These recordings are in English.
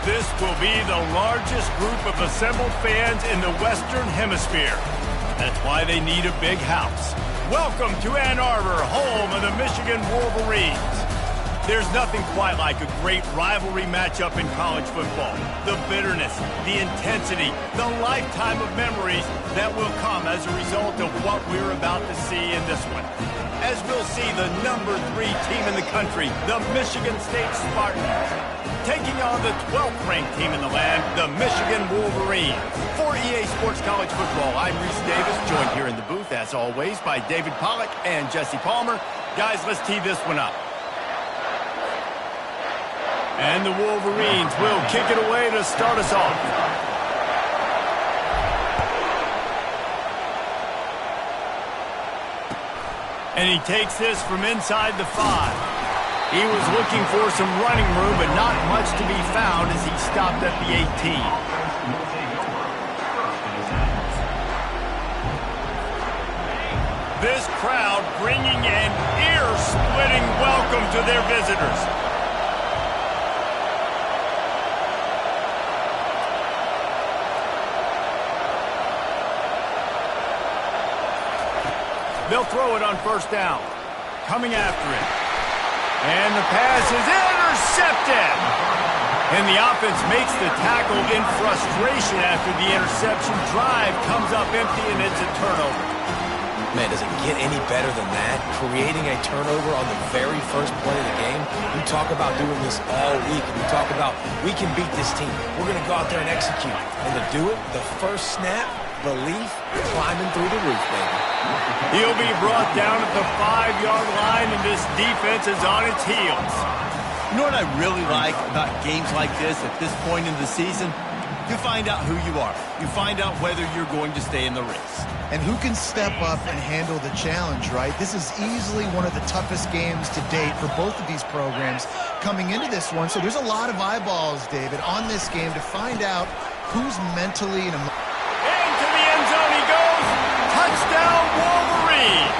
This will be the largest group of assembled fans in the Western Hemisphere. That's why they need a big house. Welcome to Ann Arbor, home of the Michigan Wolverines. There's nothing quite like a great rivalry matchup in college football. The bitterness, the intensity, the lifetime of memories that will come as a result of what we're about to see in this one. As we'll see the number 3 team in the country, the Michigan State Spartans, taking on the 12th ranked team in the land, the Michigan Wolverines. For EA Sports College Football, I'm Reese Davis, joined here in the booth, as always, by David Pollack and Jesse Palmer. Guys, let's tee this one up. And the Wolverines will kick it away to start us off. And he takes this from inside the 5. He was looking for some running room, but not much to be found as he stopped at the 18. This crowd bringing an ear-splitting welcome to their visitors. They'll throw it on first down. Coming after it. And the pass is intercepted. And the offense makes the tackle in frustration after the interception. Drive comes up empty, and it's a turnover. Man, does it get any better than that? Creating a turnover on the very first play of the game. You talk about doing this all week, and you talk about we can beat this team. We're going to go out there and execute. And to do it, the first snap, belief, climbing through the roof, baby. He'll be brought down at the 5-yard line, and this defense is on its heels. You know what I really like about games like this at this point in the season? You find out who you are. You find out whether you're going to stay in the race. And who can step up and handle the challenge, right? This is easily one of the toughest games to date for both of these programs coming into this one. So there's a lot of eyeballs, David, on this game to find out who's mentally and emotionally. Into the end zone he goes. Touchdown, Wolverines.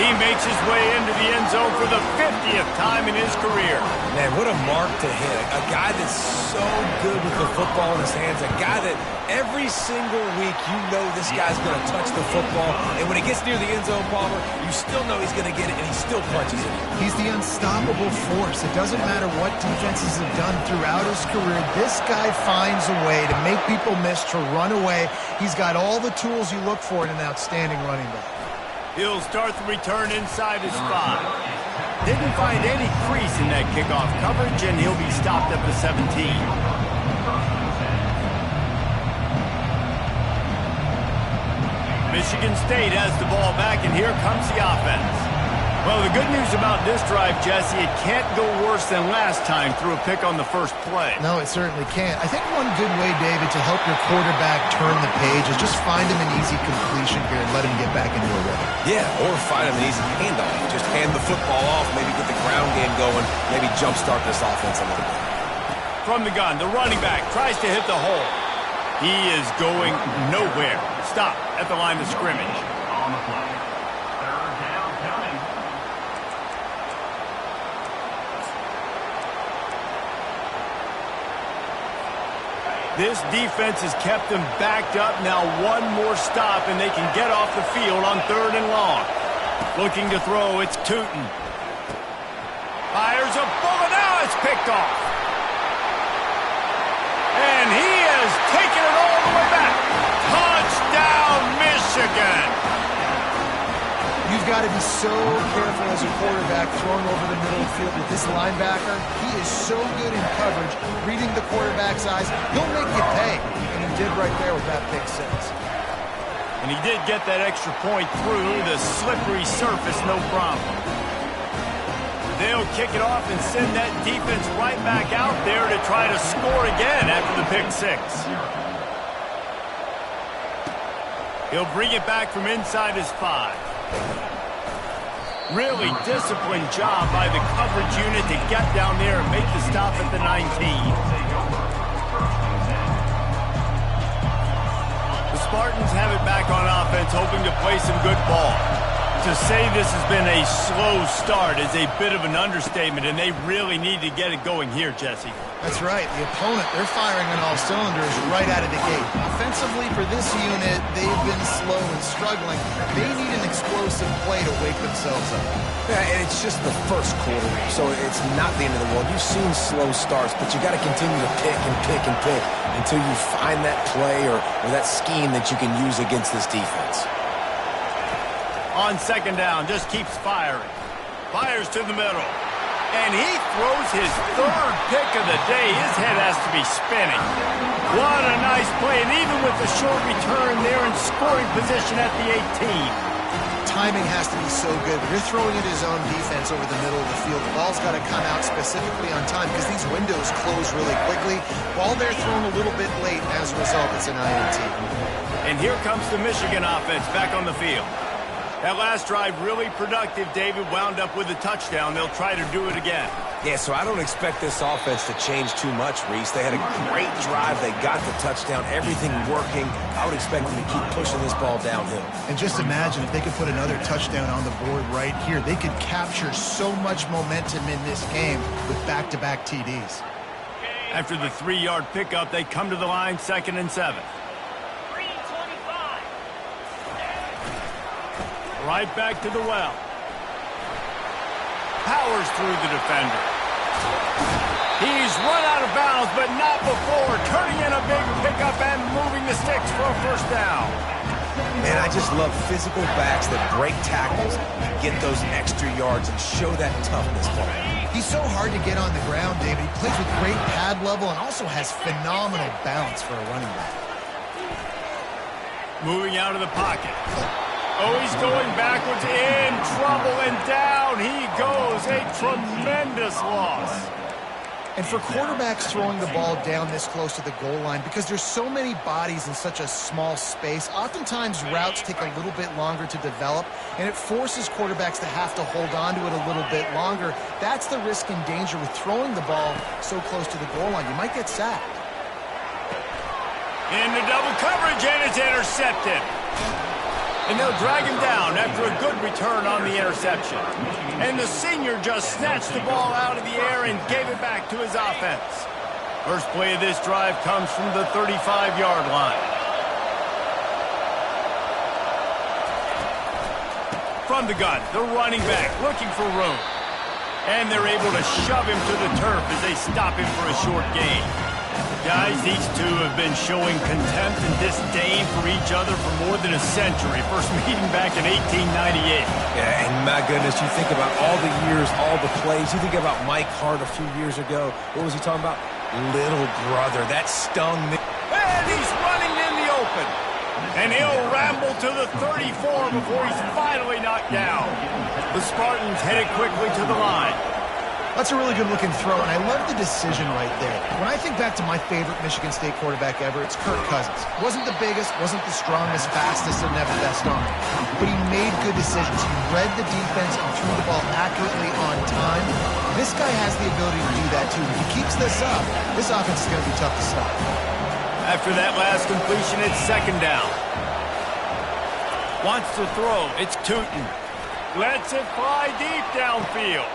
He makes his way into the end zone for the 50th time in his career. Man, what a mark to hit. A guy that's so good with the football in his hands. A guy that every single week you know this guy's going to touch the football. And when he gets near the end zone, Palmer, you still know he's going to get it, and he still punches it. He's the unstoppable force. It doesn't matter what defenses have done throughout his career. This guy finds a way to make people miss, to run away. He's got all the tools you look for in an outstanding running back. He'll start the return inside his 5. Didn't find any crease in that kickoff coverage, and he'll be stopped at the 17. Michigan State has the ball back, and here comes the offense. Well, the good news about this drive, Jesse, it can't go worse than last time through a pick on the first play. No, it certainly can't. I think one good way, David, to help your quarterback turn the page is just find him an easy completion here and let him get back into a rhythm. Yeah, or find him an easy handoff. Just hand the football off, maybe get the ground game going, maybe jumpstart this offense a little bit. From the gun, the running back tries to hit the hole. He is going nowhere. Stop at the line of scrimmage. On the play. Third down coming. This defense has kept them backed up. Now one more stop, and they can get off the field on 3rd and long. Looking to throw, it's Tootin. Fires a bullet. Now it's picked off. And he has taken it all the way back. Touchdown, Michigan. You've got to be so careful as a quarterback throwing over the middle of the field with this linebacker. He is so good in coverage, reading the quarterback's eyes. He'll make you pay, and he did right there with that pick 6. And he did get that extra point through the slippery surface, no problem. They'll kick it off and send that defense right back out there to try to score again after the pick 6. He'll bring it back from inside his 5. Really disciplined job by the coverage unit to get down there and make the stop at the 19. The Spartans have it back on offense, hoping to play some good ball. To say this has been a slow start is a bit of an understatement, and they really need to get it going here, Jesse. That's right. The opponent, they're firing on all cylinders right out of the gate. Offensively, for this unit, they've been slow and struggling. They need an explosive play to wake themselves up. Yeah, and it's just the first quarter, so it's not the end of the world. You've seen slow starts, but you got to continue to pick and pick and pick until you find that play or that scheme that you can use against this defense. On second down, just keeps firing. Fires to the middle. And he throws his third pick of the day. His head has to be spinning. What a nice play. And even with the short return, they're in scoring position at the 18. Timing has to be so good. But you're throwing at his own defense over the middle of the field. The ball's got to come out specifically on time because these windows close really quickly. Ball they're thrown a little bit late. As a result, it's an INT. And here comes the Michigan offense back on the field. That last drive really productive. David wound up with a touchdown. They'll try to do it again. Yeah, so I don't expect this offense to change too much, Reese. They had a great drive. They got the touchdown. Everything working. I would expect them to keep pushing this ball downhill. And just imagine if they could put another touchdown on the board right here. They could capture so much momentum in this game with back-to-back TDs. After the 3-yard pickup, they come to the line, 2nd and 7. Right back to the well. Powers through the defender. He's run out of bounds, but not before. Turning in a big pickup and moving the sticks for a first down. Man, I just love physical backs that break tackles and get those extra yards and show that toughness for him. He's so hard to get on the ground, David. He plays with great pad level and also has phenomenal bounce for a running back. Moving out of the pocket. Oh, he's going backwards, in trouble, and down he goes. A tremendous loss. And for quarterbacks throwing the ball down this close to the goal line, because there's so many bodies in such a small space, oftentimes routes take a little bit longer to develop, and it forces quarterbacks to have to hold on to it a little bit longer. That's the risk and danger with throwing the ball so close to the goal line. You might get sacked. Into double coverage, and it's intercepted. And they'll drag him down after a good return on the interception. And the senior just snatched the ball out of the air and gave it back to his offense. First play of this drive comes from the 35-yard line. From the gun, the running back looking for room. And they're able to shove him to the turf as they stop him for a short gain. Guys, these two have been showing contempt and disdain for each other for more than a century. First meeting back in 1898. Yeah, and my goodness, you think about all the years, all the plays. You think about Mike Hart a few years ago. What was he talking about? Little brother. That stung me. And he's running in the open. And he'll ramble to the 34 before he's finally knocked down. The Spartans headed quickly to the line. That's a really good-looking throw, and I love the decision right there. When I think back to my favorite Michigan State quarterback ever, it's Kirk Cousins. Wasn't the biggest, wasn't the strongest, fastest, and never best arm. But he made good decisions. He read the defense and threw the ball accurately on time. This guy has the ability to do that, too. If he keeps this up, this offense is going to be tough to stop. After that last completion, it's 2nd down. Wants to throw. It's Tootin. Lets it fly deep downfield.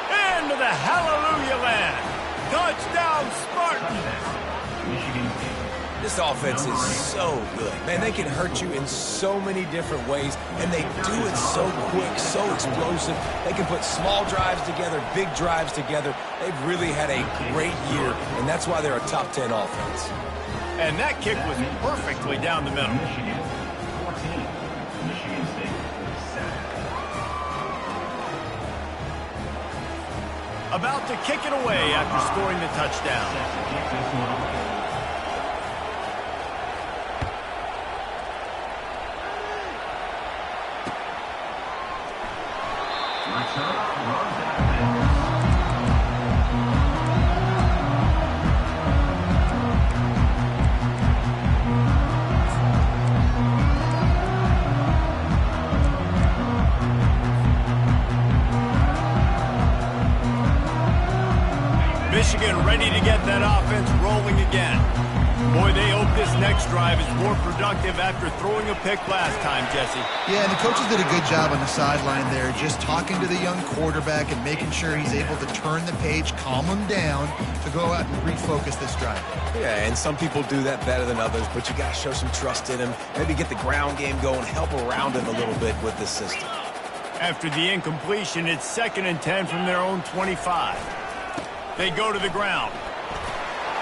Into the hallelujah land. Touchdown, Spartans. This offense is so good. Man, they can hurt you in so many different ways, and they do it so quick, so explosive. They can put small drives together, big drives together. They've really had a great year, and that's why they're a top 10 offense. And that kick was perfectly down the middle. Michigan 14, Michigan State 7. About to kick it away after scoring the touchdown. Michigan ready to get that offense rolling again. Boy, they hope this next drive is more productive after throwing a pick last time, Jesse. Yeah, and the coaches did a good job on the sideline there, just talking to the young quarterback and making sure he's able to turn the page, calm him down to go out and refocus this drive. Yeah, and some people do that better than others, but you got to show some trust in him. Maybe get the ground game going, help around him a little bit with this system. After the incompletion, it's 2nd and 10 from their own 25. They go to the ground.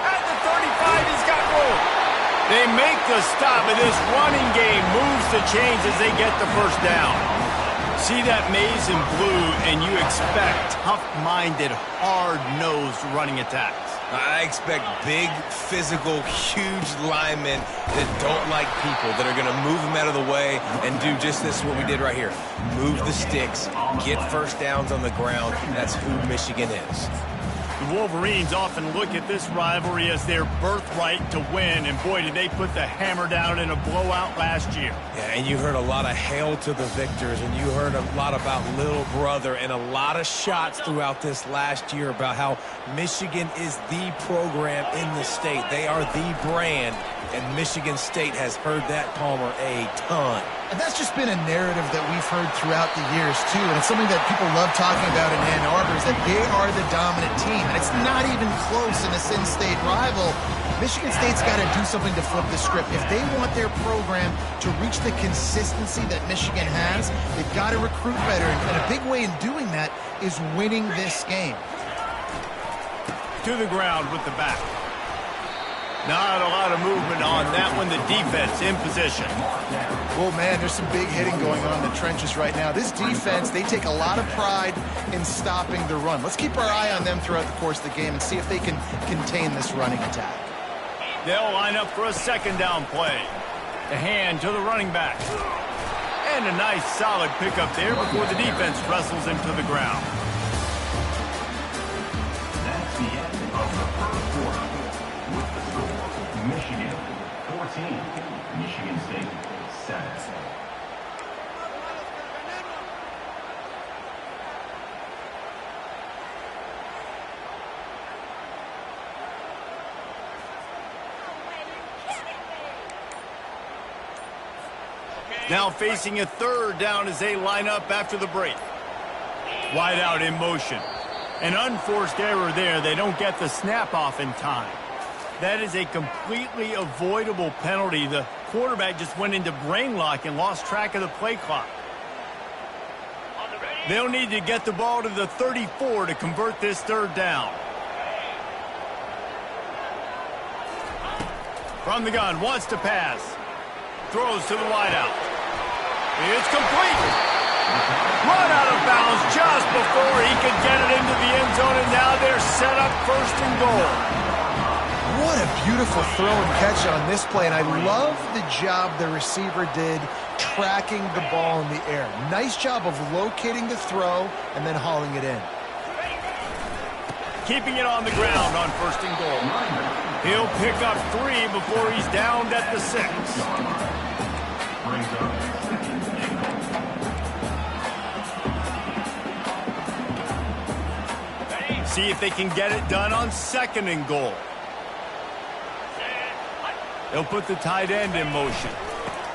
At the 35, he's got room. They make the stop, and this running game moves the chains as they get the first down. See that maze in blue, and you expect tough-minded, hard-nosed running attacks. I expect big, physical, huge linemen that don't like people, that are going to move them out of the way and do just this, what we did right here. Move the sticks, get first downs on the ground. That's who Michigan is. The Wolverines often look at this rivalry as their birthright to win, and boy, did they put the hammer down in a blowout last year. Yeah, and you heard a lot of hail to the victors, and you heard a lot about little brother, and a lot of shots throughout this last year about how Michigan is the program in the state. They are the brand, and Michigan State has heard that, Palmer, a ton. And that's just been a narrative that we've heard throughout the years, too. And it's something that people love talking about in Ann Arbor is that they are the dominant team. And it's not even close in a in-state rival. Michigan State's got to do something to flip the script. If they want their program to reach the consistency that Michigan has, they've got to recruit better. And a big way in doing that is winning this game. To the ground with the back. Not a lot of movement on that one. The defense in position. Well, man, there's some big hitting going on in the trenches right now. This defense, they take a lot of pride in stopping the run. Let's keep our eye on them throughout the course of the game and see if they can contain this running attack. They'll line up for a 2nd down play. The hand to the running back. And a nice solid pickup there before the defense wrestles him to the ground. That's the end of the first quarter. With the score, Michigan 14, Michigan State 7. Now facing a 3rd down as they line up after the break. Wide out in motion. An unforced error there. They don't get the snap off in time. That is a completely avoidable penalty. The quarterback just went into brain lock and lost track of the play clock. They'll need to get the ball to the 34 to convert this 3rd down. From the gun, wants to pass. Throws to the wideout. It's complete. Run out of bounds just before he could get it into the end zone, and now they're set up 1st and goal. What a beautiful throw and catch on this play, and I love the job the receiver did tracking the ball in the air. Nice job of locating the throw and then hauling it in. Keeping it on the ground on 1st and goal. He'll pick up 3 before he's downed at the 6. See if they can get it done on 2nd and goal. They'll put the tight end in motion.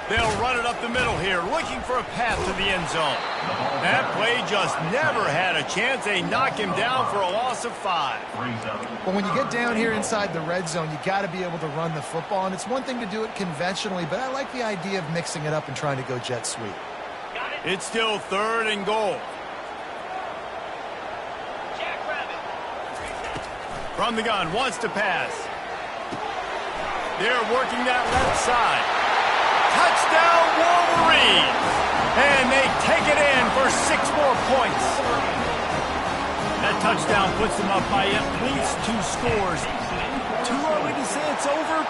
They'll run it up the middle here, looking for a path to the end zone. That play just never had a chance. They knock him down for a loss of 5. Well, when you get down here inside the red zone, you got to be able to run the football, and it's one thing to do it conventionally, but I like the idea of mixing it up and trying to go jet sweep. It's still 3rd and goal. From the gun, wants to pass. They're working that left side. Touchdown, Wolverines! And they take it in for 6 more points. That touchdown puts them up by at least 2 scores. Too early to say it's over?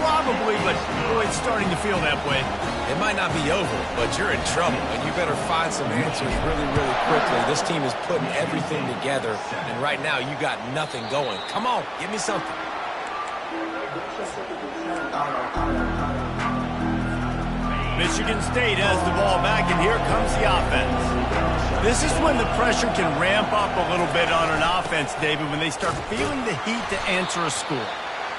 Probably, but boy, it's starting to feel that way. It might not be over, but you're in trouble, and you better find some answers really, really quickly. This team is putting everything together, and right now you got nothing going. Come on, give me something. Michigan State has the ball back, and here comes the offense. This is when the pressure can ramp up a little bit on an offense, David, when they start feeling the heat to answer a score.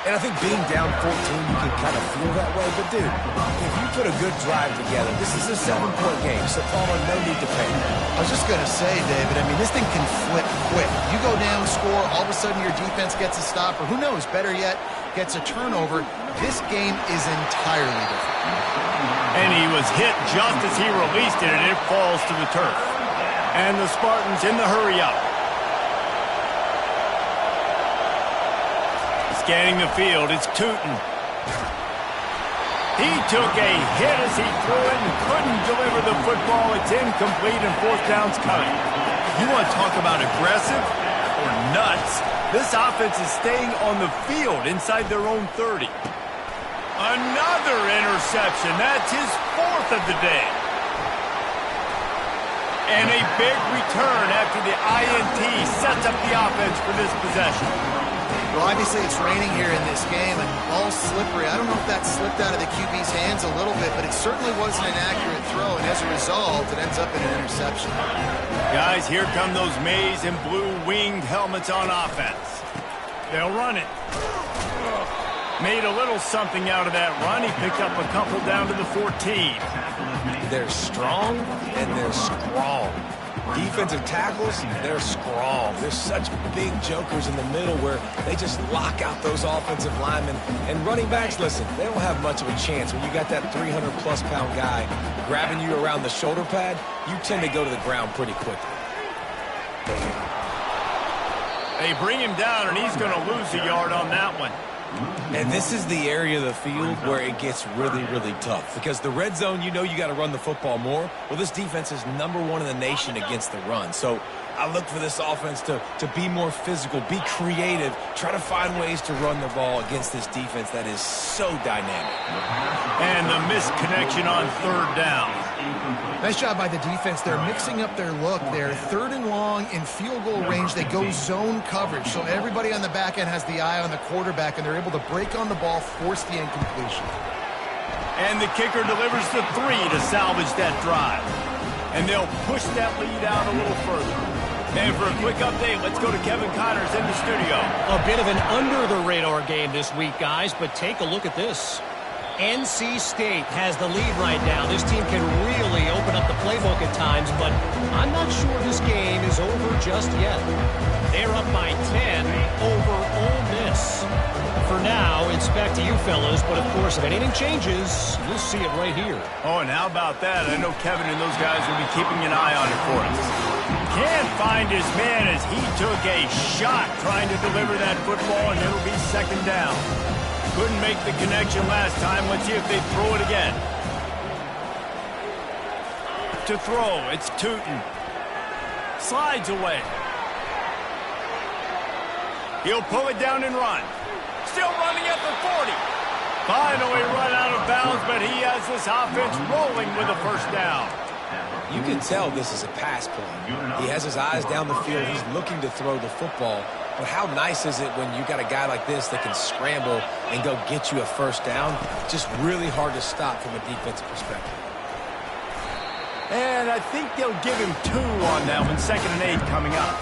And I think being down 14, you can kind of feel that way. But, dude, if you put a good drive together, this is a 7-point game. So, Palmer, no need to panic. I was just going to say, David, I mean, this thing can flip quick. You go down, score, all of a sudden your defense gets a stop, or who knows, better yet, gets a turnover. This game is entirely different. And he was hit just as he released it, and it falls to the turf. And the Spartans in the hurry-up. Scanning the field, it's Tootin. He took a hit as he threw it and couldn't deliver the football. It's incomplete and fourth down's coming. You want to talk about aggressive or nuts? This offense is staying on the field inside their own 30. Another interception. That's his fourth of the day. And a big return after the INT sets up the offense for this possession. Well, obviously it's raining here in this game, and ball's slippery. I don't know if that slipped out of the QB's hands a little bit, but it certainly wasn't an accurate throw, and as a result, it ends up in an interception. Guys, here come those maize and blue winged helmets on offense. They'll run it. Made a little something out of that run. He picked up a couple down to the 14. They're strong and they're strong. Defensive tackles, they're strong. There's such big jokers in the middle where they just lock out those offensive linemen. And running backs, listen, they don't have much of a chance. When you got that 300-plus pound guy grabbing you around the shoulder pad, you tend to go to the ground pretty quickly. They bring him down, and he's going to lose a yard on that one. And this is the area of the field where it gets really, really tough. Because the red zone, you know you got to run the football more. Well, this defense is #1 in the nation against the run. So I look for this offense to be more physical, be creative, try to find ways to run the ball against this defense that is so dynamic. And the missed connection on third down. Nice job by the defense. They're mixing up their look. They're 3rd and long in field goal range. They go zone coverage. So everybody on the back end has the eye on the quarterback, and they're able to break on the ball, force the incompletion. And the kicker delivers the 3 to salvage that drive. And they'll push that lead out a little further. And for a quick update, let's go to Kevin Connors in the studio. A bit of an under-the-radar game this week, guys, but take a look at this. NC State has the lead right now. This team can really open up the playbook at times, but I'm not sure this game is over just yet. They're up by 10 over Ole Miss. For now, it's back to you fellas, but of course, if anything changes, you'll see it right here. Oh, and how about that? I know Kevin and those guys will be keeping an eye on it for us. Can't find his man as he took a shot trying to deliver that football, and it'll be 2nd down. Couldn't make the connection last time. Let's see if they throw it again. To throw, it's Tootin. Slides away. He'll pull it down and run. Still running at the 40. Finally run out of bounds, but he has this offense rolling with a 1st down. You can tell this is a pass play. He has his eyes down the field. He's looking to throw the football. But how nice is it when you got a guy like this that can scramble and go get you a 1st down? Just really hard to stop from a defensive perspective. And I think they'll give him 2 on that one. 2nd and 8 coming up.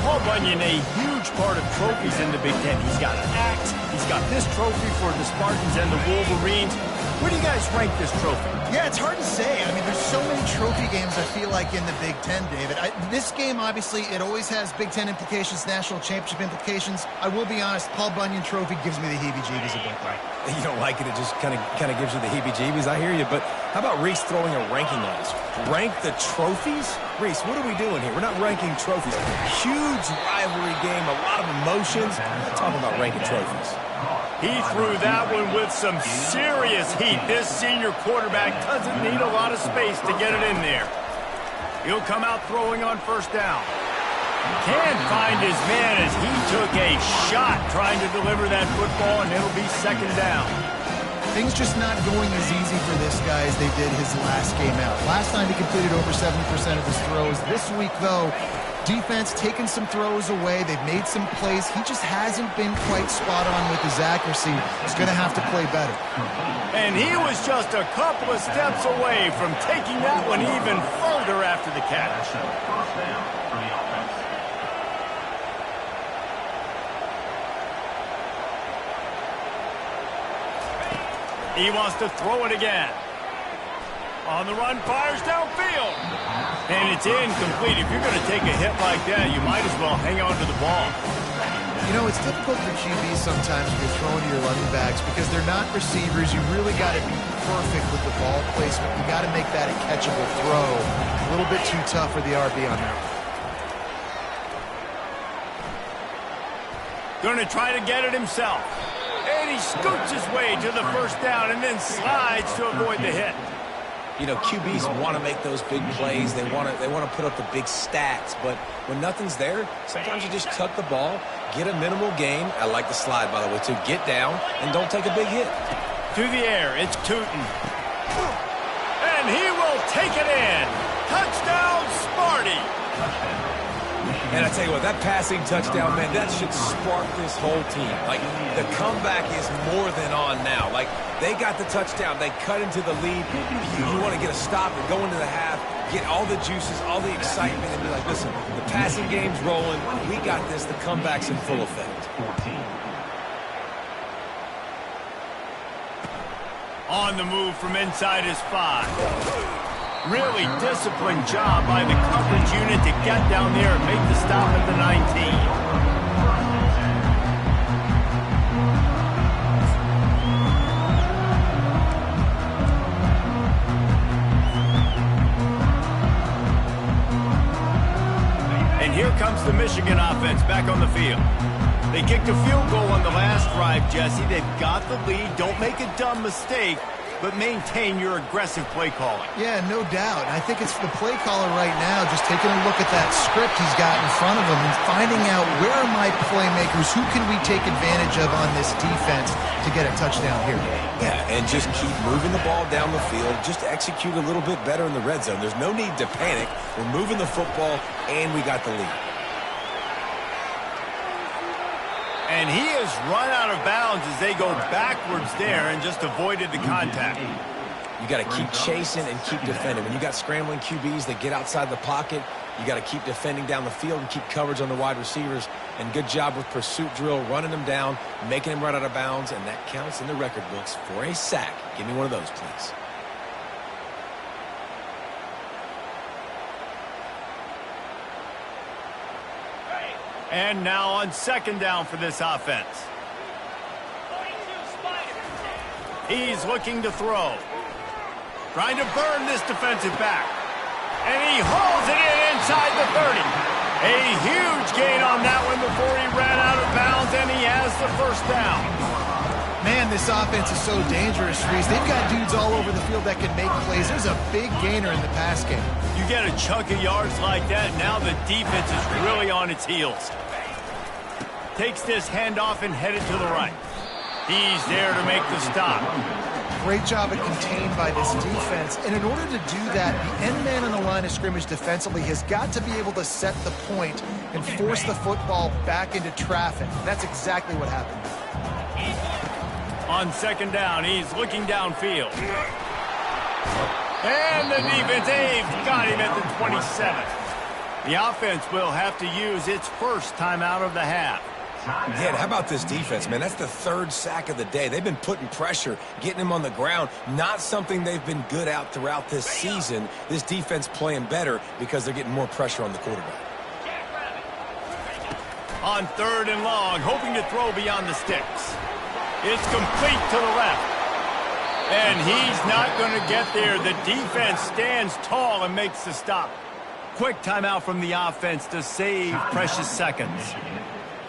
Paul Bunyan, a huge part of trophies in the Big Ten. He's got an axe. He's got this trophy for the Spartans and the Wolverines. Where do you guys rank this trophy? Yeah, it's hard to say. I mean, there's so many trophy games, I feel like, in the Big Ten, David. This game, obviously, it always has Big Ten implications, national championship implications. I will be honest, Paul Bunyan Trophy gives me the heebie-jeebies a bit, right? You don't like it, it just kind of gives you the heebie-jeebies. I hear you, but how about Reese throwing a ranking on us? Rank the trophies? Reese, what are we doing here? We're not ranking trophies. Huge rivalry game, a lot of emotions. I'm not talking about ranking trophies. He threw that one with some serious heat. This senior quarterback doesn't need a lot of space to get it in there. He'll come out throwing on 1st down. Can't find his man as he took a shot trying to deliver that football, and it'll be 2nd down. Things just not going as easy for this guy as they did his last game out. Last time he completed over 70% of his throws. This week, though, defense taking some throws away. They've made some plays. He just hasn't been quite spot on with his accuracy. He's going to have to play better. And he was just a couple of steps away from taking that one even further after the catch. 1st down for the offense. He wants to throw it again. On the run, fires downfield. And it's incomplete. If you're going to take a hit like that, you might as well hang on to the ball. You know, it's difficult for QBs sometimes when you're throwing to your running backs because they're not receivers. You really got to be perfect with the ball placement. You got to make that a catchable throw. A little bit too tough for the RB on that. Going to try to get it himself. And he scoots his way to the first down and then slides to avoid the hit. You know, QBs want to make those big plays. They want to put up the big stats. But when nothing's there, sometimes you just tuck the ball, get a minimal gain. I like the slide, by the way, to get down and don't take a big hit. To the air, it's Tootin. And he will take it in. Touchdown, Sparty. And I tell you what, that passing touchdown, man, that should spark this whole team. Like, the comeback is more than on now. Like, they got the touchdown. They cut into the lead. You want to get a stop and go into the half, get all the juices, all the excitement, and be like, listen, the passing game's rolling. We got this. The comeback's in full effect. On the move from inside his 5. Really disciplined job by the coverage unit to get down there and make the stop at the 19. And here comes the Michigan offense back on the field. They kicked a field goal on the last drive, Jesse. They've got the lead. Don't make a dumb mistake, but maintain your aggressive play calling. Yeah, no doubt. I think it's the play caller right now just taking a look at that script he's got in front of him and finding out where are my playmakers, who can we take advantage of on this defense to get a touchdown here. Yeah, and just keep moving the ball down the field. Just execute a little bit better in the red zone. There's no need to panic. We're moving the football, and we got the lead. And he has run out of bounds as they go backwards there and just avoided the contact. You got to keep chasing and keep defending. When you got scrambling QBs that get outside the pocket, you got to keep defending down the field and keep coverage on the wide receivers. And good job with pursuit drill, running them down, making them run out of bounds, and that counts in the record books for a sack. Give me one of those, please. And now on second down for this offense. He's looking to throw. Trying to burn this defensive back. And he hauls it in inside the 30. A huge gain on that one before he ran out of bounds, and he has the first down. Man, this offense is so dangerous, Reese. They've got dudes all over the field that can make plays. There's a big gainer in the pass game. You get a chunk of yards like that, now the defense is really on its heels. Takes this handoff and headed to the right. He's there to make the stop. Great job of contained by this defense. And in order to do that, the end man on the line of scrimmage defensively has got to be able to set the point and force the football back into traffic. That's exactly what happened. On second down, he's looking downfield. And the defense, they've got him at the 27. The offense will have to use its first time out of the half. Yeah, how about this defense, man? That's the third sack of the day. They've been putting pressure, getting him on the ground. Not something they've been good at throughout this season. This defense playing better because they're getting more pressure on the quarterback. On third and long, hoping to throw beyond the sticks. It's complete to the left. And he's not going to get there. The defense stands tall and makes the stop. Quick timeout from the offense to save precious seconds.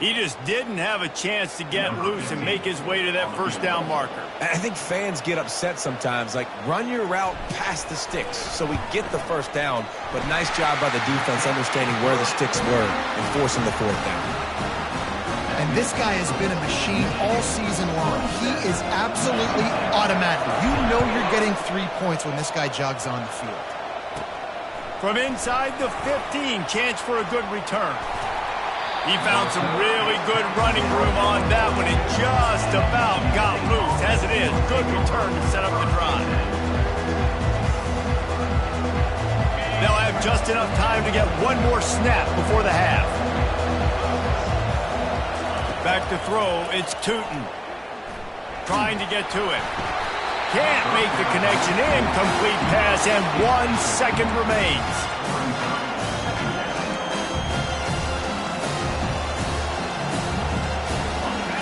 He just didn't have a chance to get loose and make his way to that first down marker. I think fans get upset sometimes, like run your route past the sticks so we get the first down, but nice job by the defense understanding where the sticks were and forcing the fourth down. And this guy has been a machine all season long. He is absolutely automatic. You know you're getting 3 points when this guy jogs on the field. From inside the 15, chance for a good return. He found some really good running room on that one and just about got loose. As it is, good return to set up the drive. They'll have just enough time to get one more snap before the half. Back to throw, it's Tootin. Trying to get to it. Can't make the connection. Incomplete pass, and 1 second remains.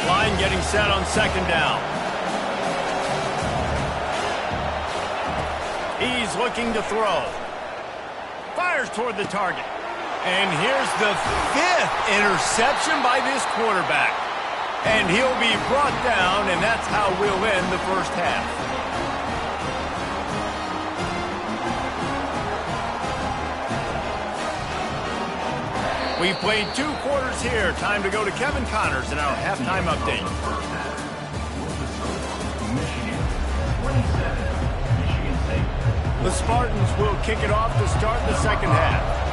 Line getting set on second down. He's looking to throw. Fires toward the target. And here's the 5th interception by this quarterback. And he'll be brought down, and that's how we'll end the first half. We've played 2 quarters here. Time to go to Kevin Connors in our halftime update. The Spartans will kick it off to start the second half.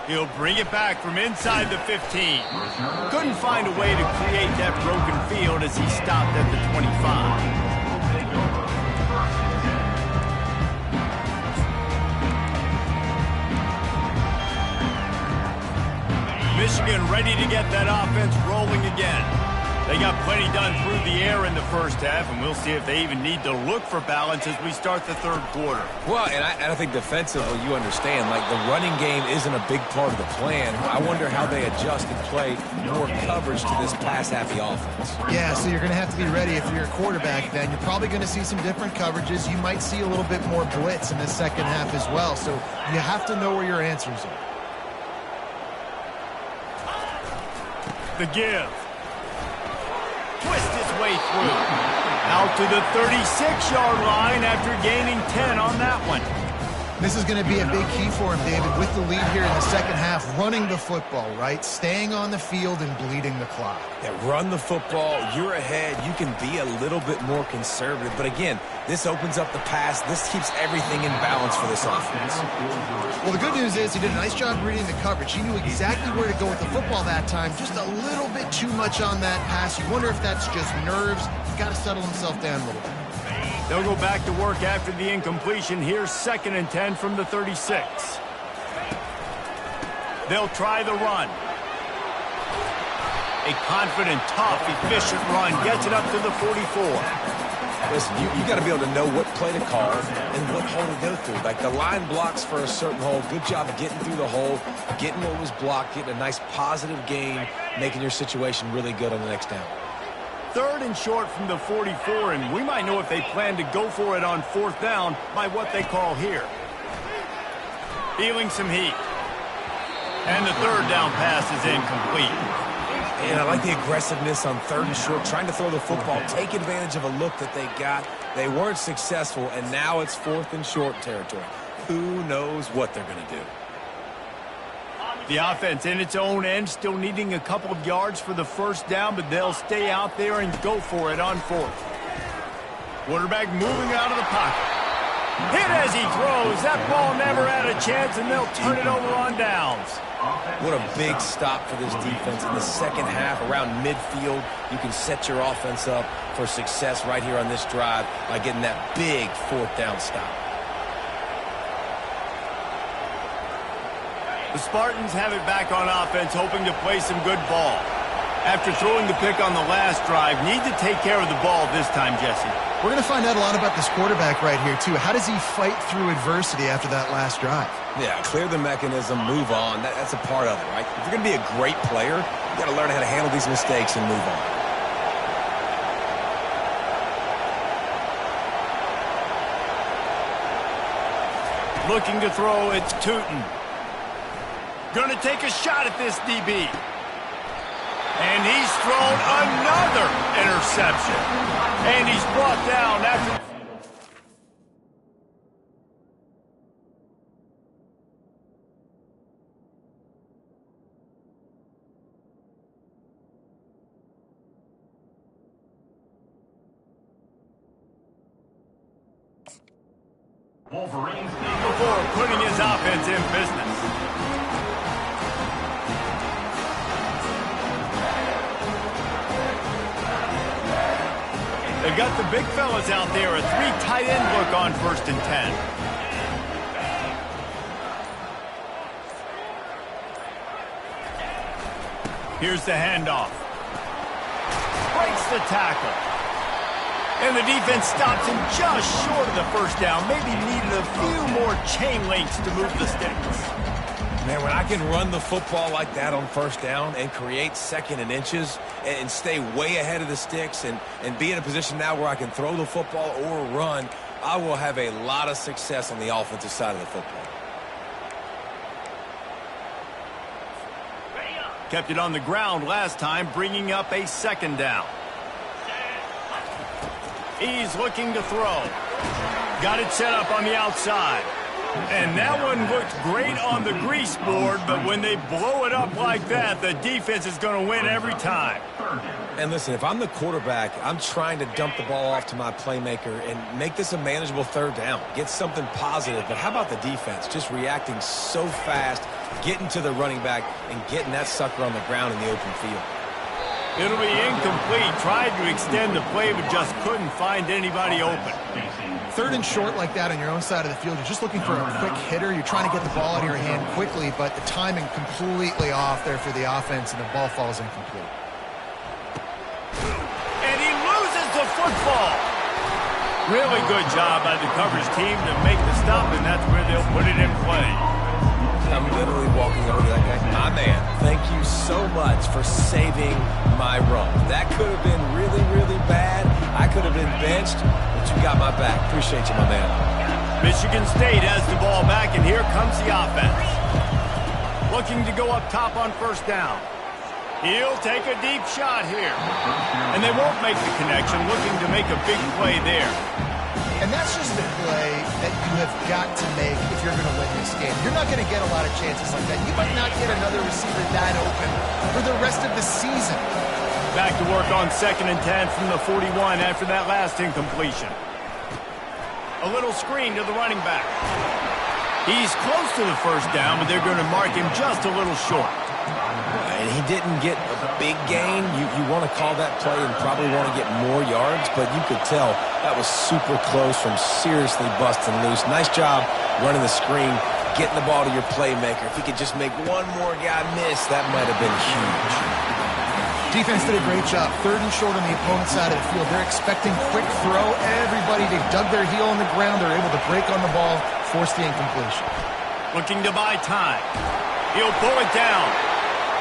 He'll bring it back from inside the 15. Couldn't find a way to create that broken field as he stopped at the 25. Michigan ready to get that offense rolling again. They got plenty done through the air in the first half, and we'll see if they even need to look for balance as we start the third quarter. Well, and I think defensively, you understand, like the running game isn't a big part of the plan. I wonder how they adjust and play more coverage to this pass-happy offense. Yeah, so you're going to have to be ready if you're a quarterback then. You're probably going to see some different coverages. You might see a little bit more blitz in the second half as well, so you have to know where your answers are. The give. Twist his way through. Out to the 36-yard line after gaining 10 on that one. This is going to be a big key for him, David, with the lead here in the second half, running the football, right? Staying on the field and bleeding the clock. Yeah, run the football. You're ahead. You can be a little bit more conservative. But again, this opens up the pass. This keeps everything in balance for this offense. Well, the good news is he did a nice job reading the coverage. He knew exactly where to go with the football that time. Just a little bit too much on that pass. You wonder if that's just nerves. He's got to settle himself down a little bit. They'll go back to work after the incompletion. Here's 2nd and 10 from the 36. They'll try the run. A confident, tough, efficient run gets it up to the 44. Listen, you got to be able to know what play to call and what hole to go through. Like the line blocks for a certain hole. Good job getting through the hole, getting what was blocked, getting a nice positive gain, making your situation really good on the next down. 3rd and short from the 44, and we might know if they plan to go for it on 4th down by what they call here. Feeling some heat. And the 3rd down pass is incomplete. And I like the aggressiveness on 3rd and short, trying to throw the football, take advantage of a look that they got. They weren't successful, and now it's 4th and short territory. Who knows what they're going to do? The offense in its own end, still needing a couple of yards for the first down, but they'll stay out there and go for it on 4th. Quarterback moving out of the pocket. Hit as he throws. That ball never had a chance, and they'll turn it over on downs. What a big stop for this defense. In the second half, around midfield, you can set your offense up for success right here on this drive by getting that big 4th down stop. The Spartans have it back on offense, hoping to play some good ball. After throwing the pick on the last drive, need to take care of the ball this time, Jesse. We're going to find out a lot about this quarterback right here, too. How does he fight through adversity after that last drive? Yeah, clear the mechanism, move on. That's a part of it, right? If you're going to be a great player, you got to learn how to handle these mistakes and move on. Looking to throw, it's Tootin. Going to take a shot at this DB. And he's thrown another interception. And he's brought down after... Wolverines before putting his offense in business. They've got the big fellas out there, a 3 tight end look on 1st and 10. Here's the handoff. Breaks the tackle. And the defense stops him just short of the first down. Maybe needed a few more chain links to move the sticks. Man, when I can run the football like that on first down and create second and inches and stay way ahead of the sticks and be in a position now where I can throw the football or run, I will have a lot of success on the offensive side of the football. Kept it on the ground last time, bringing up a second down. He's looking to throw. Got it set up on the outside. And that one looked great on the grease board, but when they blow it up like that, the defense is going to win every time. And listen, if I'm the quarterback, I'm trying to dump the ball off to my playmaker and make this a manageable third down. Get something positive. But how about the defense? Just reacting so fast, getting to the running back, and getting that sucker on the ground in the open field. It'll be incomplete. Tried to extend the play, but just couldn't find anybody open. Third and short like that on your own side of the field, you're just looking for a quick hitter. You're trying to get the ball out of your hand quickly, but the timing completely off there for the offense, and the ball falls incomplete. And he loses the football. Really good job by the coverage team to make the stop, and that's where they'll put it in play. I'm literally walking over to that guy. My man, thank you so much for saving my run. That could have been really, really bad. I could have been benched, but you got my back. Appreciate you, my man. Michigan State has the ball back, and here comes the offense. Looking to go up top on first down. He'll take a deep shot here. And they won't make the connection, looking to make a big play there. And that's just the play that you have got to make if you're going to win this game. You're not going to get a lot of chances like that. You might not get another receiver that open for the rest of the season. Back to work on 2nd and 10 from the 41 after that last incompletion. A little screen to the running back. He's close to the first down, but they're going to mark him just a little short. And he didn't get a big gain. You want to call that play and probably want to get more yards, but you could tell that was super close from seriously busting loose. Nice job running the screen, getting the ball to your playmaker. If he could just make one more guy miss, that might have been huge. Defense did a great job. 3rd and short on the opponent's side of the field. They're expecting quick throw. Everybody, they dug their heel on the ground. They're able to break on the ball, force the incompletion. Looking to buy time. He'll pull it down.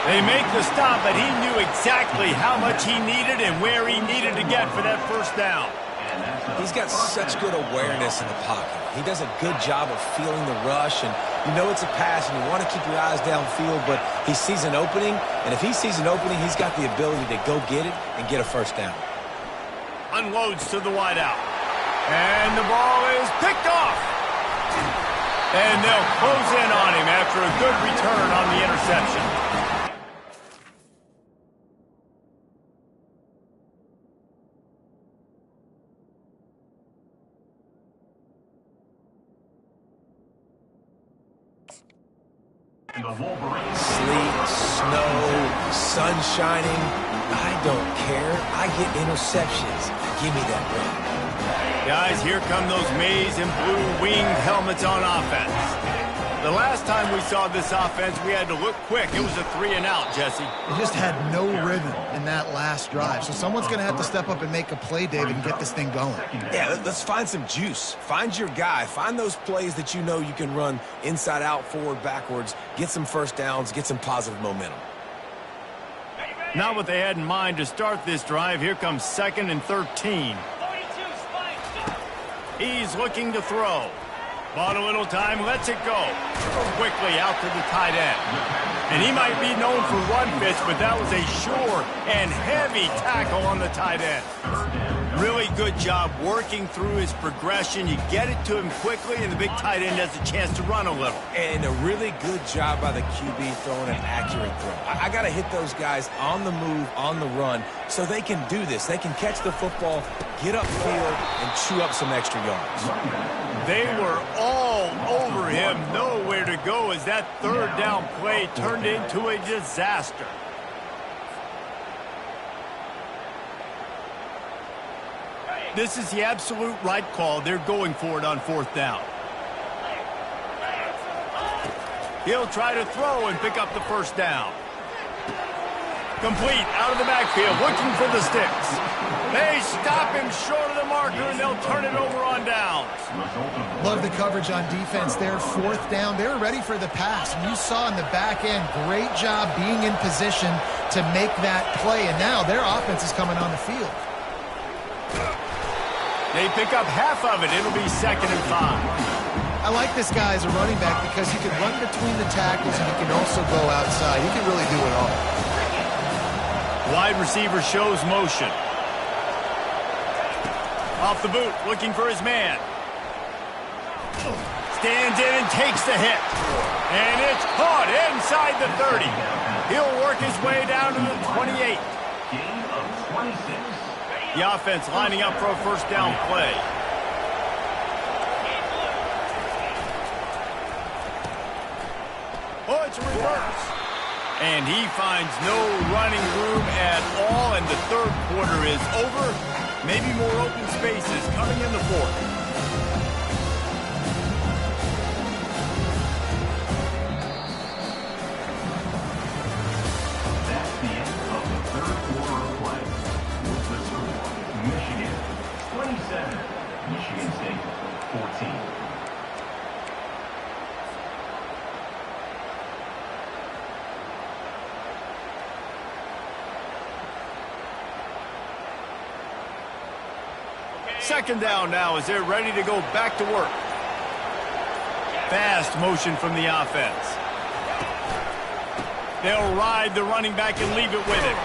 They make the stop, but he knew exactly how much he needed and where he needed to get for that first down. He's got such good awareness in the pocket. He does a good job of feeling the rush, and you know it's a pass, and you want to keep your eyes downfield, but he sees an opening, and if he sees an opening, he's got the ability to go get it and get a first down. Unloads to the wideout. And the ball is picked off. And they'll close in on him after a good return on the interception. Sleet, snow, sun shining, I don't care. I get interceptions. Give me that run. Guys, here come those maize and blue winged helmets on offense. The last time we saw this offense, we had to look quick. It was a 3-and-out, Jesse. They just had no rhythm in that last drive. So someone's going to have to step up and make a play, David, and get this thing going. Yeah, let's find some juice. Find your guy. Find those plays that you know you can run inside out, forward, backwards. Get some first downs. Get some positive momentum. Not what they had in mind to start this drive. Here comes 2nd and 13. He's looking to throw. Bought a little time, lets it go. Quickly out to the tight end. And he might be known for run fits, but that was a sure and heavy tackle on the tight end. Really good job working through his progression. You get it to him quickly, and the big tight end has a chance to run a little. And a really good job by the QB throwing an accurate throw. I got to hit those guys on the move, on the run, so they can do this. They can catch the football, get upfield, and chew up some extra yards. They were all over him, nowhere to go as that 3rd down play turned into a disaster. This is the absolute right call. They're going for it on 4th down. He'll try to throw and pick up the first down. Complete out of the backfield, looking for the sticks. They stop him short of the marker, and they'll turn it over on downs. Love the coverage on defense there. Fourth down. They were ready for the pass. And you saw in the back end, great job being in position to make that play. And now their offense is coming on the field. They pick up half of it. It'll be 2nd and 5. I like this guy as a running back because he can run between the tackles and he can also go outside. He can really do it all. Wide receiver shows motion. Off the boot, looking for his man. Stands in and takes the hit. And it's caught inside the 30. He'll work his way down to the 28. Gain of 26. The offense lining up for a first down play. Oh, it's a reverse. And he finds no running room at all, and the third quarter is over. Maybe more open spaces coming in the fourth. That's the end of the third quarter of play. With the score, Michigan 27, Michigan State 14. Second down now as they're ready to go back to work. Fast motion from the offense. They'll ride the running back and leave it with him.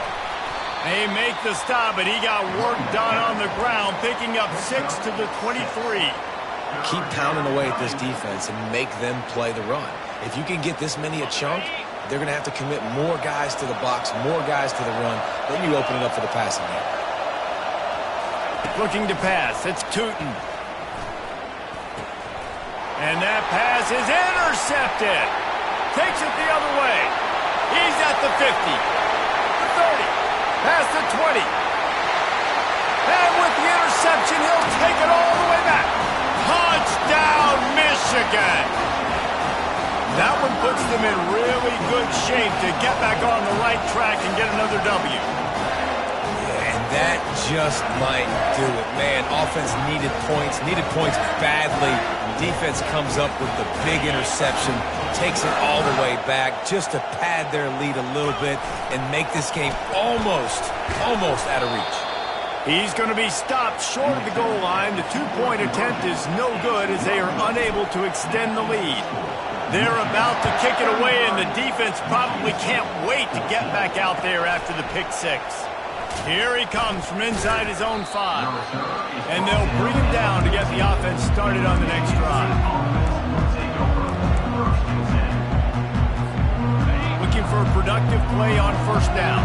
They make the stop, but he got work done on the ground, picking up 6 to the 23. Keep pounding away at this defense and make them play the run. If you can get this many a chunk, they're going to have to commit more guys to the box, more guys to the run. Then you open it up for the passing game. Looking to pass. It's Tootin. And that pass is intercepted. Takes it the other way. He's at the 50. The 30. Past the 20. And with the interception, he'll take it all the way back. Touchdown, Michigan. That one puts them in really good shape to get back on the right track and get another W. That just might do it. Man, offense needed points badly. Defense comes up with the big interception, takes it all the way back just to pad their lead a little bit and make this game almost out of reach. He's going to be stopped short of the goal line. The two-point attempt is no good as they are unable to extend the lead. They're about to kick it away, and the defense probably can't wait to get back out there after the pick six. Here he comes from inside his own 5. And they'll bring him down to get the offense started on the next drive. Looking for a productive play on first down.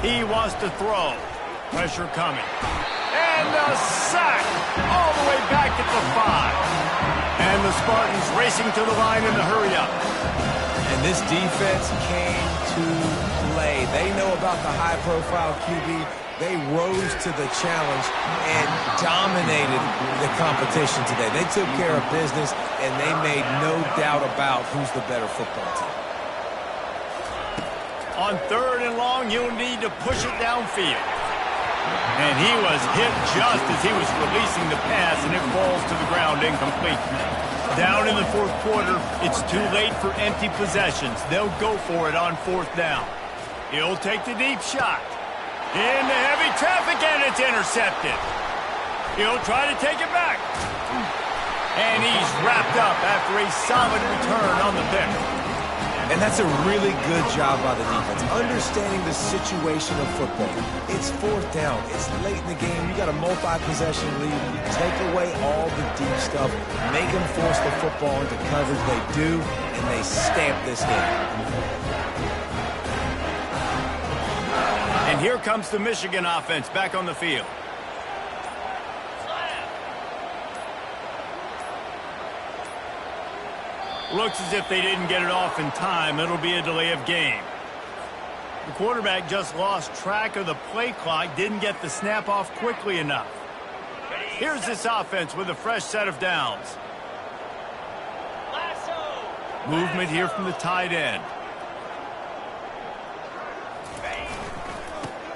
He wants to throw. Pressure coming. And a sack all the way back at the 5. And the Spartans racing to the line in the hurry up. And this defense came to play. They know about the high-profile QB. They rose to the challenge and dominated the competition today. They took care of business, and they made no doubt about who's the better football team. On 3rd and long, you'll need to push it downfield. And he was hit just as he was releasing the pass, and it falls to the ground incomplete. Down in the fourth quarter, it's too late for empty possessions. They'll go for it on 4th down. He'll take the deep shot. Into heavy traffic, and it's intercepted. He'll try to take it back. And he's wrapped up after a solid return on the pick. And that's a really good job by the defense, understanding the situation of football. It's 4th down. It's late in the game. You got a multi-possession lead. Take away all the deep stuff. Make them force the football into coverage. They do, and they stamp this game. And here comes the Michigan offense back on the field. Looks as if they didn't get it off in time. It'll be a delay of game. The quarterback just lost track of the play clock, didn't get the snap off quickly enough. Here's this offense with a fresh set of downs. Movement here from the tight end.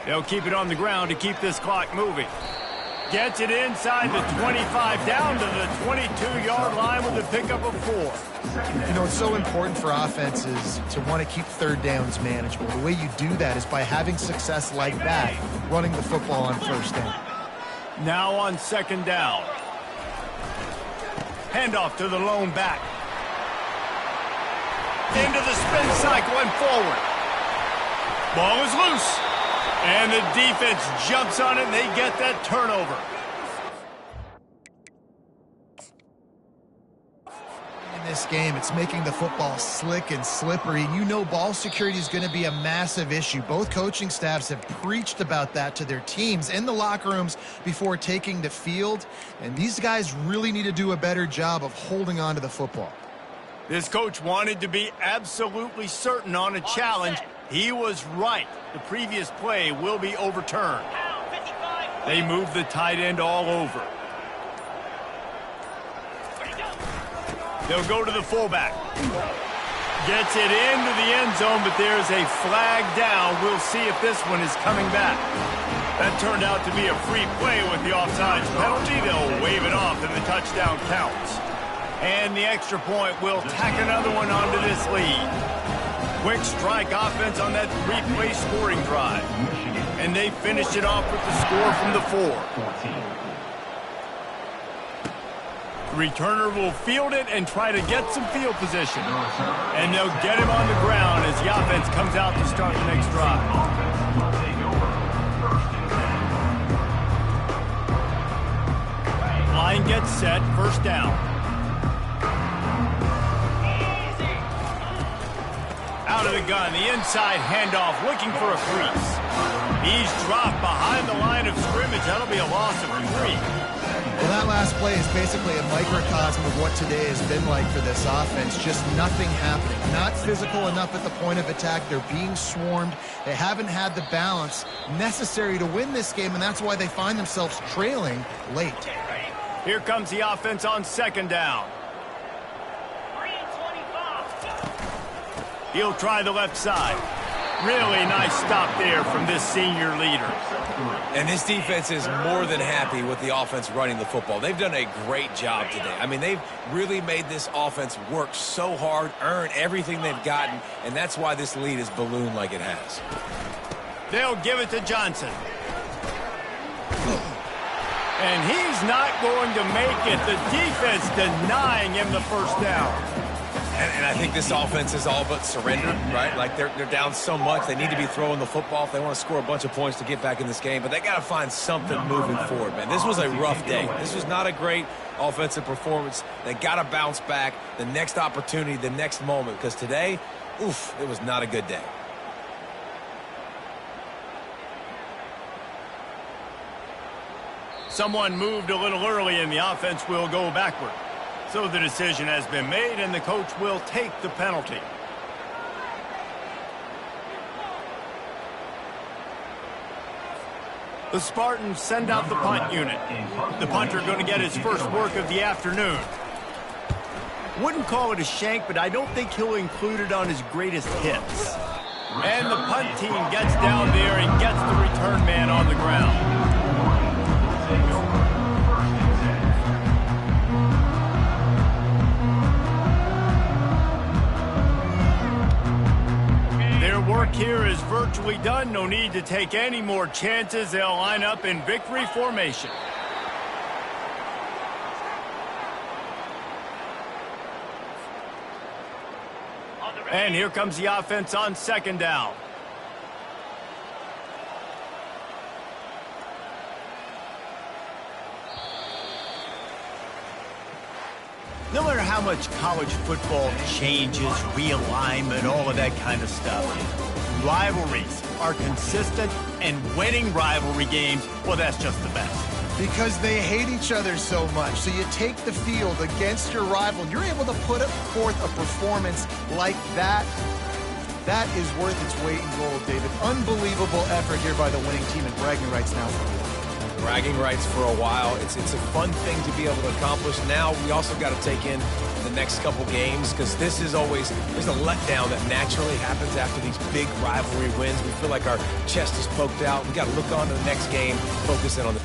They'll keep it on the ground to keep this clock moving. Gets it inside the 25, down to the 22-yard line with a pickup of 4. You know, it's so important for offenses to want to keep third downs manageable. The way you do that is by having success like that, running the football on first down. Now on second down. Handoff to the lone back. Into the spin cycle and forward. Ball is loose. And the defense jumps on it, and they get that turnover. In this game, it's making the football slick and slippery. You know ball security is going to be a massive issue. Both coaching staffs have preached about that to their teams in the locker rooms before taking the field. And these guys really need to do a better job of holding on to the football. This coach wanted to be absolutely certain on a challenge. He was right. The previous play will be overturned. They move the tight end all over. They'll go to the fullback. Gets it into the end zone, but there's a flag down. We'll see if this one is coming back. That turned out to be a free play with the offsides penalty. They'll wave it off, and the touchdown counts. And the extra point will tack another one onto this lead. Quick strike offense on that three-play scoring drive. And they finished it off with the score from the 4. The returner will field it and try to get some field position. And they'll get him on the ground as the offense comes out to start the next drive. Line gets set, first down. Out of the gun, the inside handoff, looking for a crease. He's dropped behind the line of scrimmage. That'll be a loss of 3. Well, that last play is basically a microcosm of what today has been like for this offense. Just nothing happening. Not physical enough at the point of attack. They're being swarmed. They haven't had the balance necessary to win this game, and that's why they find themselves trailing late. Here comes the offense on second down. He'll try the left side. Really nice stop there from this senior leader. And this defense is more than happy with the offense running the football. They've done a great job today. I mean, they've really made this offense work so hard, earn everything they've gotten, and that's why this lead is ballooned like it has. They'll give it to Johnson. And he's not going to make it. The defense denying him the first down. And I think this offense is all but surrendered, right? Like they're down so much, they need to be throwing the football if they want to score a bunch of points to get back in this game. But they got to find something moving forward, man. This was a rough day. This was not a great offensive performance. They got to bounce back the next opportunity, the next moment, because today, oof, it was not a good day. Someone moved a little early, and the offense will go backward. So the decision has been made, and the coach will take the penalty. The Spartans send out the punt unit. The punter going to get his first work of the afternoon. Wouldn't call it a shank, but I don't think he'll include it on his greatest hits. And the punt team gets down there and gets the return man on the ground. Their work here is virtually done. No need to take any more chances. They'll line up in victory formation. And here comes the offense on second down. No matter how much college football changes, realignment, all of that kind of stuff, rivalries are consistent, and winning rivalry games, well, that's just the best. Because they hate each other so much. So you take the field against your rival, you're able to put forth a performance like that. That is worth its weight in gold, David. Unbelievable effort here by the winning team, and bragging rights now for you. Bragging rights for a while. It's a fun thing to be able to accomplish. Now we also got to take in the next couple games, because there's a letdown that naturally happens after these big rivalry wins. We feel like our chest is poked out. We got to look on to the next game, focus in on the